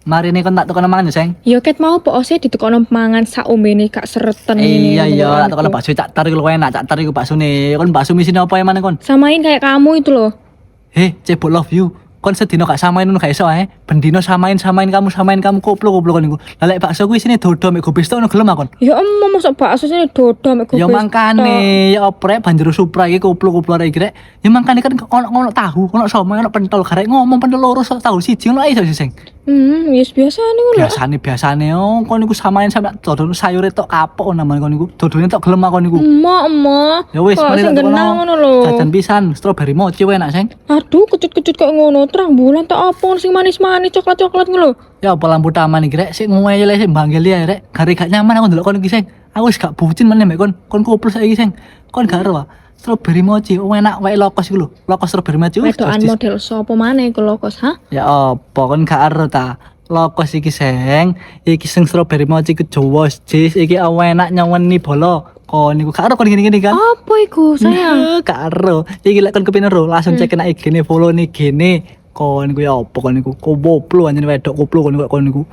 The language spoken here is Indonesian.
Marine kon tak tukono mangan ya, Seng. Ya ket mau pokoknya ditukono mangan sak ombene gak sereten ini. Iya, tak tukono bakso cak tar iku enak, cak tar iku baksone. Kon bakso misine apa emane kon? Samain kayak kamu itu loh. Cebok love you. Kon sedino gak samain ngono gak iso ae. Bendino samain kamu koplo kon niku. Lah lek bakso kuwi isine dodo mek gobes tok ngono gelem akon. Ya emang masuk bakso sini dodo mek Ya gobes mangkane ya oprek banjur supra iki koplo-koplo arek iki rek. Ya mangkane kan ono tahu, ono somo, ono pentol garek ngomong pentol loro sok tahu siji ngono ae iso sing. Wis biasa niku lho. Biasane kon niku samain sampe dodol sayure tok kapok namane kon niku. Dodone tok gelem akon niku. Emak. Ya wis mari tak genah ngono lho. Jajan pisan strawberry mochi wae enak, Seng. Aduh, kecut-kecut kok ngono. Terang bulan tak apa sing manis-manis coklat-coklat ngono lho. Ya apa lampu taman iki rek sik ngwele sik banggel ya rek. Gare gak nyaman aku ndelok kon iki, Seng. Aku wis gak bucin meneh mek kon koplo saiki, Seng. Kon gak ero. Strawberry mochi enak wae lokos iku lho. Lokos strawberry mochi. Wedokan model sapa maneh iku lokos, ha? Ya apa kon gak ero ta. Lokos iki, Seng. Iki sing strawberry mochi ku Jawa jis iki enak nyaweni bolo. Kon niku gak ero kon gini-gini kan. Apa iku, sayang? Gak ero. Iki lek kon kepengin ero langsung cek nek IG-ne follow nih gene. Kon niku ya apa kon niku? Koplo anjene wedok koplo kon niku.